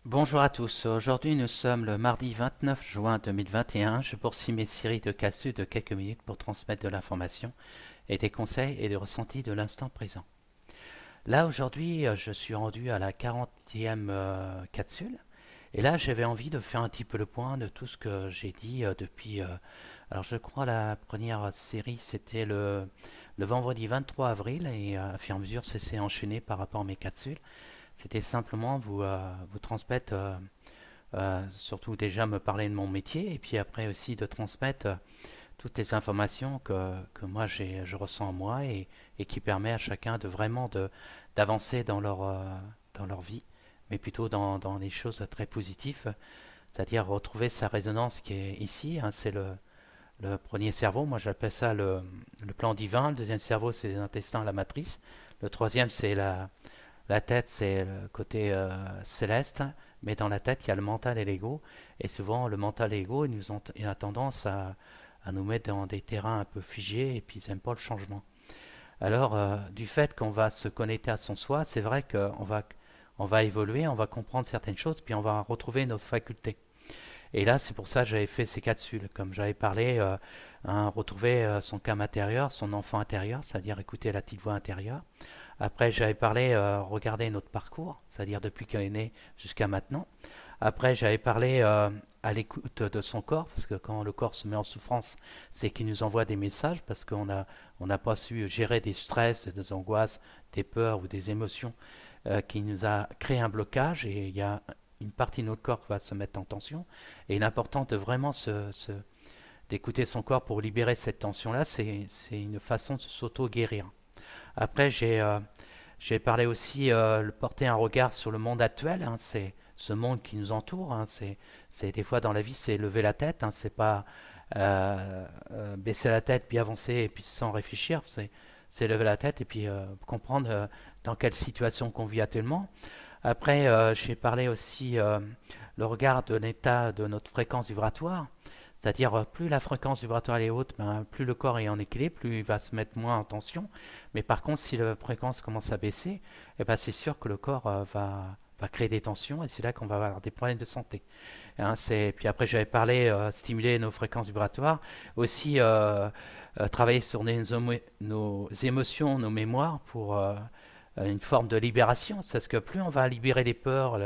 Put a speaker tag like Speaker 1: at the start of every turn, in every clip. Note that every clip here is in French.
Speaker 1: Bonjour à tous, aujourd'hui nous sommes le mardi 29 juin 2021. Je poursuis mes séries de capsules de quelques minutes pour transmettre de l'information et des conseils et des ressentis de l'instant présent. Là aujourd'hui je suis rendu à la 40e capsule et là j'avais envie de faire un petit peu le point de tout ce que j'ai dit depuis... alors je crois la première série c'était le vendredi 23 avril et à fur et à mesure ça s'est enchaîné par rapport à mes capsules. C'était simplement vous transmettre surtout déjà me parler de mon métier et puis après aussi de transmettre toutes les informations que moi je ressens en moi et qui permet à chacun de vraiment d'avancer dans leur vie, mais plutôt dans des choses très positives, c'est-à-dire retrouver sa résonance qui est ici, hein, c'est le premier cerveau, moi j'appelle ça le plan divin, le deuxième cerveau c'est les intestins, la matrice, le troisième c'est la tête, c'est le côté céleste, mais dans la tête, il y a le mental et l'ego. Et souvent, le mental et l'ego, il a tendance à nous mettre dans des terrains un peu figés et puis ils n'aiment pas le changement. Alors, du fait qu'on va se connecter à son soi, c'est vrai on va évoluer, on va comprendre certaines choses, puis on va retrouver notre faculté. Et là, c'est pour ça que j'avais fait ces capsules. Comme j'avais parlé, retrouver son cam intérieur, son enfant intérieur, c'est-à-dire écouter la petite voix intérieure. Après, j'avais parlé, regarder notre parcours, c'est-à-dire depuis qu'il est né jusqu'à maintenant. Après, j'avais parlé à l'écoute de son corps, parce que quand le corps se met en souffrance, c'est qu'il nous envoie des messages, parce on n'a pas su gérer des stress, des angoisses, des peurs ou des émotions qui nous a créé un blocage, et il y a une partie de notre corps qui va se mettre en tension. Et il est important de vraiment d'écouter son corps pour libérer cette tension-là, c'est une façon de s'auto-guérir. Après, j'ai parlé aussi de porter un regard sur le monde actuel, hein, c'est ce monde qui nous entoure. Hein, c'est des fois dans la vie, c'est lever la tête, hein, c'est pas baisser la tête puis avancer et puis sans réfléchir. C'est lever la tête et puis comprendre dans quelle situation qu'on vit actuellement. Après, j'ai parlé aussi le regard de l'état de notre fréquence vibratoire. C'est-à-dire, plus la fréquence vibratoire est haute, ben, plus le corps est en équilibre, plus il va se mettre moins en tension. Mais par contre, si la fréquence commence à baisser, eh ben, c'est sûr que le corps va créer des tensions et c'est là qu'on va avoir des problèmes de santé. Hein, puis après, j'avais parlé stimuler nos fréquences vibratoires, aussi travailler sur nos émotions, nos mémoires pour une forme de libération. Parce que plus on va libérer les peurs,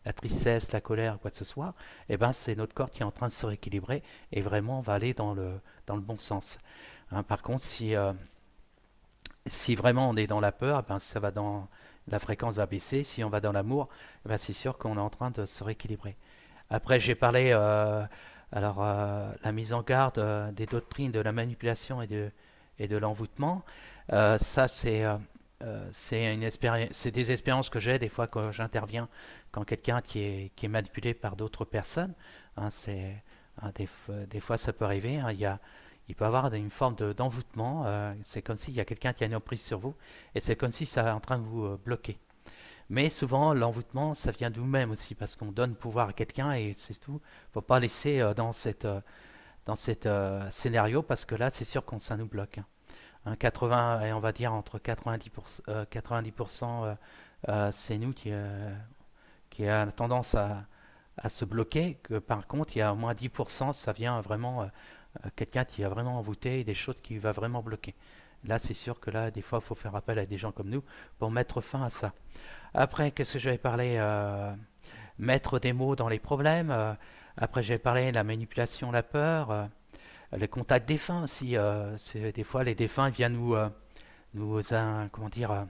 Speaker 1: la tristesse, la colère, quoi que ce soit, eh ben, c'est notre corps qui est en train de se rééquilibrer et vraiment on va aller dans le bon sens. Hein, par contre, si vraiment on est dans la peur, eh ben, la fréquence va baisser. Si on va dans l'amour, eh ben, c'est sûr qu'on est en train de se rééquilibrer. Après, j'ai parlé la mise en garde des doctrines de la manipulation et de l'envoûtement. Ça, c'est des expériences que j'ai des fois quand j'interviens, quand quelqu'un qui est manipulé par d'autres personnes. Hein, des fois, ça peut arriver. Hein, il peut y avoir une forme d'envoûtement. C'est comme s'il y a quelqu'un qui a une emprise sur vous, et c'est comme si ça est en train de vous bloquer. Mais souvent, l'envoûtement, ça vient de nous-mêmes aussi, parce qu'on donne pouvoir à quelqu'un et c'est tout. Il ne faut pas laisser dans cette scénario, parce que là, c'est sûr qu'on ça nous bloque. Hein. 80, et on va dire entre 90%, c'est nous qui a tendance à se bloquer. Que par contre, il y a au moins 10%, ça vient vraiment quelqu'un qui a vraiment envoûté, des choses qui va vraiment bloquer. Là, c'est sûr que là, des fois, il faut faire appel à des gens comme nous pour mettre fin à ça. Après, qu'est-ce que j'avais parlé mettre des mots dans les problèmes. Après, j'avais parlé de la manipulation, la peur, le contact défunt aussi. Des fois, les défunts viennent comment dire,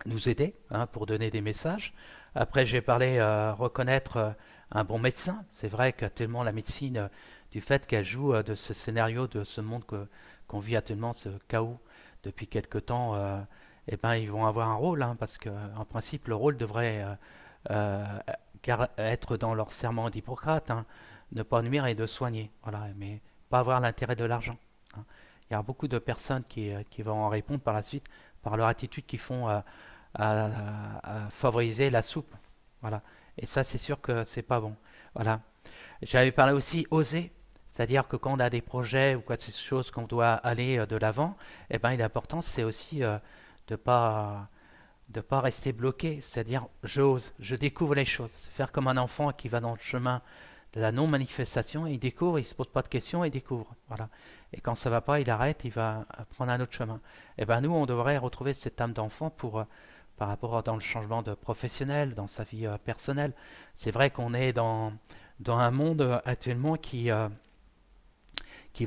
Speaker 1: nous aider, hein, pour donner des messages. Après, j'ai parlé reconnaître un bon médecin. C'est vrai qu'actuellement, la médecine, du fait qu'elle joue de ce scénario, de ce monde qu'on vit actuellement, ce chaos depuis quelque temps, eh ben, ils vont avoir un rôle, hein, parce que en principe, le rôle devrait euh, être dans leur serment d'Hippocrate, hein, ne pas nuire et de soigner, voilà, mais pas avoir l'intérêt de l'argent. Hein. Il y a beaucoup de personnes qui vont en répondre par la suite par leur attitude qui font à, à favoriser la soupe. Voilà. Et ça, c'est sûr que c'est pas bon. Voilà. J'avais parlé aussi oser, c'est-à-dire que quand on a des projets ou quoi de ces choses qu'on doit aller de l'avant, eh ben, l'important c'est aussi de pas de pas rester bloqué, c'est-à-dire j'ose, je découvre les choses. C'est faire comme un enfant qui va dans le chemin de la non-manifestation, il découvre, il se pose pas de questions, il découvre. Voilà. Et quand ça va pas, il arrête, il va prendre un autre chemin. Et ben nous, on devrait retrouver cette âme d'enfant pour par rapport dans le changement de professionnel, dans sa vie personnelle. C'est vrai qu'on est dans un monde actuellement qui va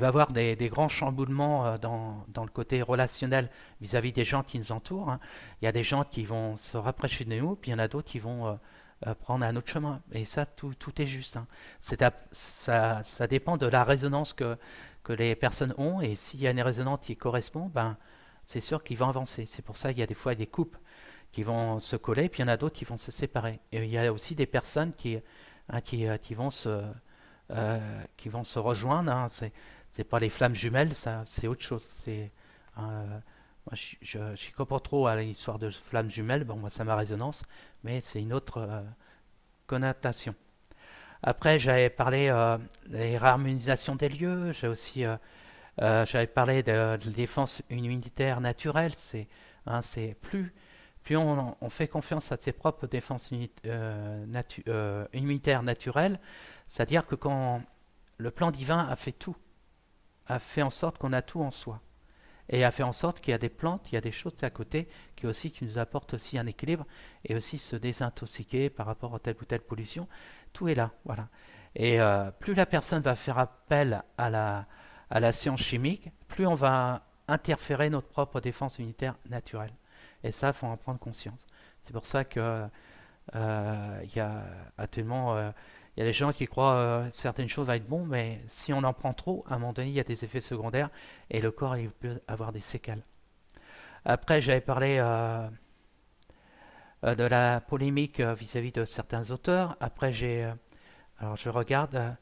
Speaker 1: avoir des grands chamboulements dans le côté relationnel vis-à-vis des gens qui nous entourent, hein. Il y a des gens qui vont se rapprocher de nous, puis il y en a d'autres qui vont prendre un autre chemin. Et ça, tout est juste, hein. Ça dépend de la résonance que les personnes ont, et s'il y a une résonance qui correspond, ben, c'est sûr qu'ils vont avancer. C'est pour ça qu'il y a des fois des couples qui vont se coller, puis il y en a d'autres qui vont se séparer. Et il y a aussi des personnes qui vont se rejoindre, hein. C'est pas les flammes jumelles, ça, c'est autre chose. Moi, je suis pas trop à l'histoire de flammes jumelles. Bon, moi, ça ma résonance, mais c'est une autre connotation. Après, j'avais parlé des réharmonisations des lieux. J'avais parlé de défense immunitaire naturelle. C'est plus on fait confiance à ses propres défenses immunitaires naturelles, c'est-à-dire que quand le plan divin a fait tout, a fait en sorte qu'on a tout en soi. Et a fait en sorte qu'il y a des plantes, il y a des choses à côté qui nous apportent aussi un équilibre et aussi se désintoxiquer par rapport à telle ou telle pollution. Tout est là, voilà. Et plus la personne va faire appel à la science chimique, plus on va interférer notre propre défense unitaire naturelle. Et ça, il faut en prendre conscience. C'est pour ça que il y a actuellement il y a des gens qui croient certaines choses vont être bon, mais si on en prend trop, à un moment donné, il y a des effets secondaires et le corps il peut avoir des séquelles. Après, j'avais parlé de la polémique vis-à-vis de certains auteurs. Après, alors je regarde,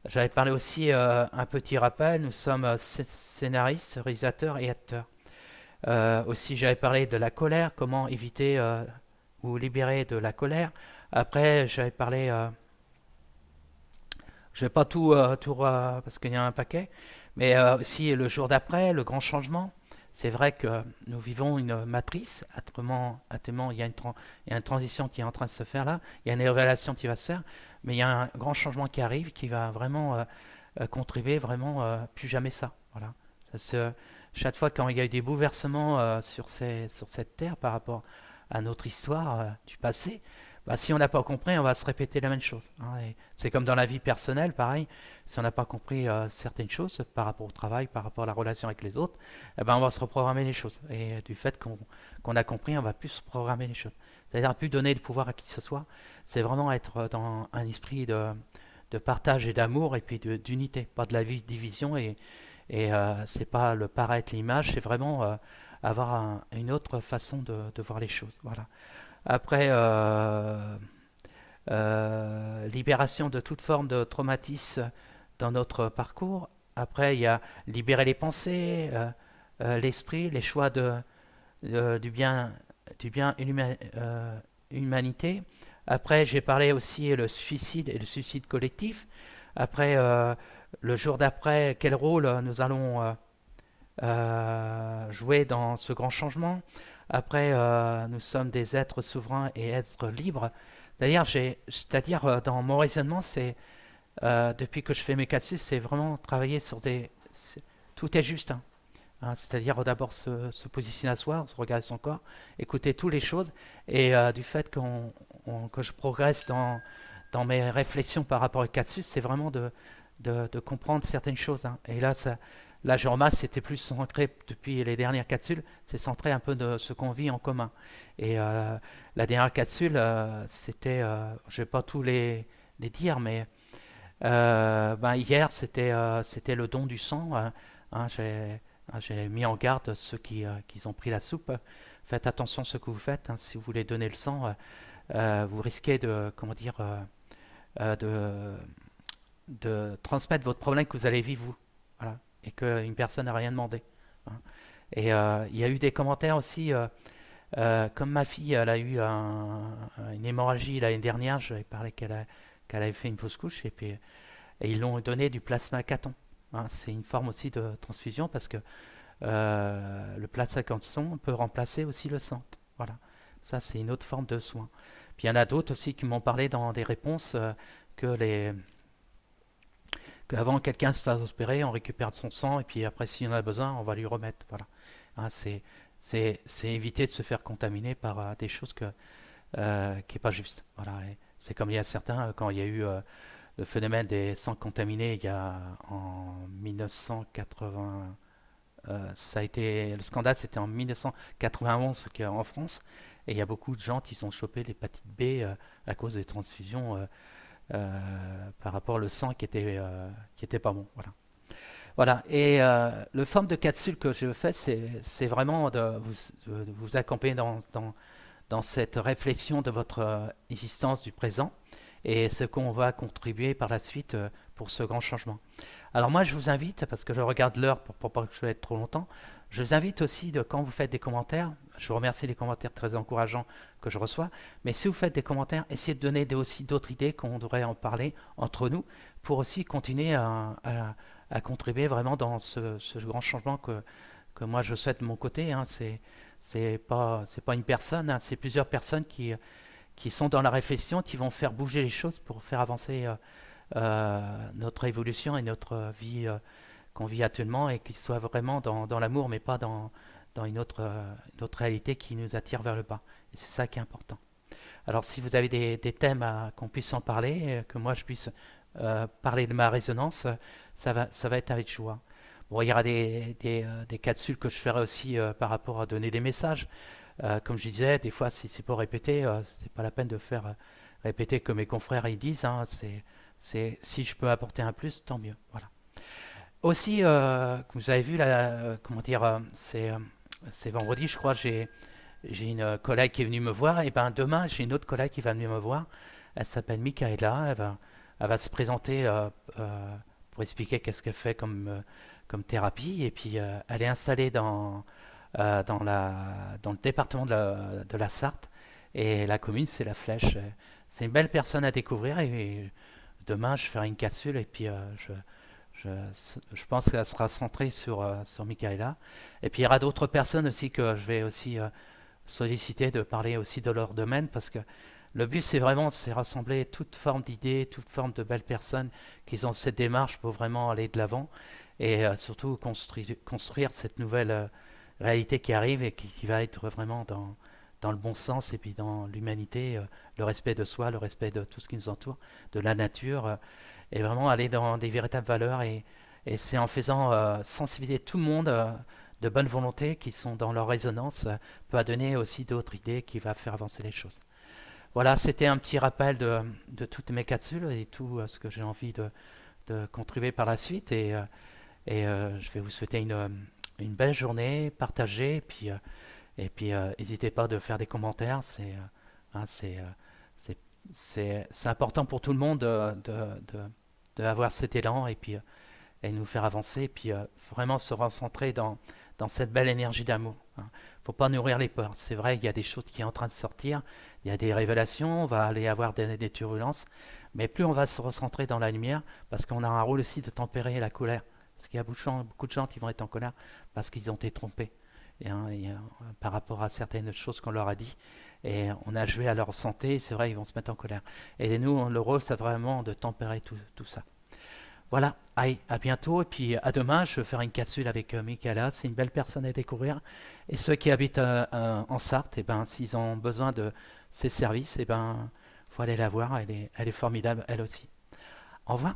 Speaker 1: j'avais parlé aussi un petit rappel. Nous sommes scénaristes, réalisateurs et acteurs. Aussi, j'avais parlé de la colère, comment éviter ou libérer de la colère. Après, j'avais parlé je vais pas parce qu'il y a un paquet, mais aussi le jour d'après, le grand changement. C'est vrai que nous vivons une matrice. Actuellement, il y a une transition qui est en train de se faire là. Il y a une révélation qui va se faire, mais il y a un grand changement qui arrive qui va vraiment contribuer vraiment plus jamais ça. Voilà. Ça se- Chaque fois quand il y a eu des bouleversements sur cette terre par rapport à notre histoire du passé, bah, si on n'a pas compris, on va se répéter la même chose, hein. Et c'est comme dans la vie personnelle, pareil. Si on n'a pas compris certaines choses par rapport au travail, par rapport à la relation avec les autres, eh ben, on va se reprogrammer les choses. Et du fait qu'on a compris, on va plus se programmer les choses. C'est-à-dire plus donner le pouvoir à qui que ce soit. C'est vraiment être dans un esprit de partage et d'amour et puis d'unité, pas de la division. Et c'est pas le paraître, l'image, c'est vraiment avoir une autre façon de voir les choses. Voilà. Après, libération de toute forme de traumatisme dans notre parcours. Après, il y a libérer les pensées, l'esprit, les choix du bien humanité. Après, j'ai parlé aussi le suicide et le suicide collectif. Après, le jour d'après, quel rôle nous allons jouer dans ce grand changement. Après, nous sommes des êtres souverains et êtres libres. D'ailleurs, c'est-à-dire dans mon raisonnement, c'est depuis que je fais mes capsules, c'est vraiment travailler sur tout est juste, hein. Hein, c'est-à-dire d'abord se positionner à soi, se regarder son corps, écouter toutes les choses, et du fait que je progresse dans mes réflexions par rapport aux capsules, c'est vraiment de comprendre certaines choses, hein. Et là, je remarque, c'était plus centré depuis les dernières capsules, c'est centré un peu de ce qu'on vit en commun. Et la dernière capsule, je vais pas tous les dire, mais ben, hier, c'était le don du sang, hein. Hein, j'ai mis en garde ceux qui ont pris la soupe. Faites attention à ce que vous faites, hein. Si vous voulez donner le sang, vous risquez de, comment dire, de transmettre votre problème que vous allez vivre vous. Voilà. Et qu'une personne n'a rien demandé, hein. Et il y a eu des commentaires aussi, comme ma fille, elle a eu une hémorragie l'année dernière, j'avais parlé qu'elle avait fait une fausse couche, et ils l'ont donné du plasma cathon, hein. C'est une forme aussi de transfusion parce que le plasma cathon peut remplacer aussi le sang. Voilà. Ça, c'est une autre forme de soin. Puis il y en a d'autres aussi qui m'ont parlé dans des réponses que les qu'avant quelqu'un se fasse opérer, on récupère son sang et puis après, s'il en a besoin, on va lui remettre. Voilà. Hein, c'est éviter de se faire contaminer par des choses qui n'est pas juste. Voilà. C'est comme il y a certains, quand il y a eu le phénomène des sangs contaminés il y a en 1980. Ça a été, le scandale, c'était en 1991 en France, et il y a beaucoup de gens qui ont chopé l'hépatite B à cause des transfusions par rapport au sang qui était pas bon. Voilà. Voilà. Et le forme de capsule que je fais, c'est vraiment de vous accompagner dans cette réflexion de votre existence du présent et ce qu'on va contribuer par la suite pour ce grand changement. Alors moi, je vous invite, parce que je regarde l'heure pour pas que je vais être trop longtemps, je vous invite aussi, quand vous faites des commentaires, je vous remercie des commentaires très encourageants que je reçois, mais si vous faites des commentaires, essayez de donner aussi d'autres idées qu'on devrait en parler entre nous, pour aussi continuer à contribuer vraiment dans ce grand changement que moi je souhaite de mon côté. Hein. C'est pas une personne, hein, c'est plusieurs personnes qui sont dans la réflexion, qui vont faire bouger les choses pour faire avancer notre évolution et notre vie qu'on vit actuellement et qui soit vraiment dans l'amour, mais pas dans une autre réalité qui nous attire vers le bas. Et c'est ça qui est important. Alors si vous avez des thèmes qu'on puisse en parler, que moi je puisse parler de ma résonance, ça va être avec joie. Bon, il y aura des capsules que je ferai aussi par rapport à donner des messages. Comme je disais, des fois, si c'est pour répéter, c'est pas la peine de faire répéter que mes confrères ils disent. Hein, si je peux apporter un plus, tant mieux. Voilà. Aussi, vous avez vu là, comment dire, c'est vendredi, je crois, j'ai une collègue qui est venue me voir. Et ben demain, j'ai une autre collègue qui va venir me voir. Elle s'appelle Michaela. Elle va se présenter pour expliquer qu'est-ce qu'elle fait comme thérapie. Et puis, elle est installée dans le département de la Sarthe. Et la commune, c'est la Flèche. C'est une belle personne à découvrir. Et demain, je ferai une capsule. Et puis, je, je pense qu'elle sera centrée sur Michaela. Et puis, il y aura d'autres personnes aussi que je vais aussi solliciter de parler aussi de leur domaine. Parce que le but, c'est rassembler toute forme d'idées, toute forme de belles personnes qui ont cette démarche pour vraiment aller de l'avant. Et surtout construire cette nouvelle réalité qui arrive et qui va être vraiment dans le bon sens et puis dans l'humanité, le respect de soi, le respect de tout ce qui nous entoure, de la nature, et vraiment aller dans des véritables valeurs. Et c'est en faisant sensibiliser tout le monde de bonne volonté qui sont dans leur résonance, peut donner aussi d'autres idées qui va faire avancer les choses. Voilà, c'était un petit rappel de toutes mes capsules et tout ce que j'ai envie de contribuer par la suite. Et je vais vous souhaiter une belle journée, partagez, et puis n'hésitez pas de faire des commentaires. Hein, c'est important pour tout le monde d'avoir cet élan et nous faire avancer, et puis vraiment se recentrer dans cette belle énergie d'amour. Hein. Faut pas nourrir les peurs. C'est vrai, il y a des choses qui sont en train de sortir, il y a des révélations, on va aller avoir des turbulences, mais plus on va se recentrer dans la lumière, parce qu'on a un rôle aussi de tempérer la colère. Parce qu'il y a beaucoup de gens qui vont être en colère parce qu'ils ont été trompés par rapport à certaines choses qu'on leur a dit. Et on a joué à leur santé, c'est vrai, ils vont se mettre en colère. Et nous, le rôle, c'est vraiment de tempérer tout ça. Voilà, allez, à bientôt. Et puis à demain, je ferai une capsule avec Michaela. C'est une belle personne à découvrir. Et ceux qui habitent en Sarthe, eh ben, s'ils ont besoin de ses services, eh ben, faut aller la voir. Elle est formidable, elle aussi. Au revoir.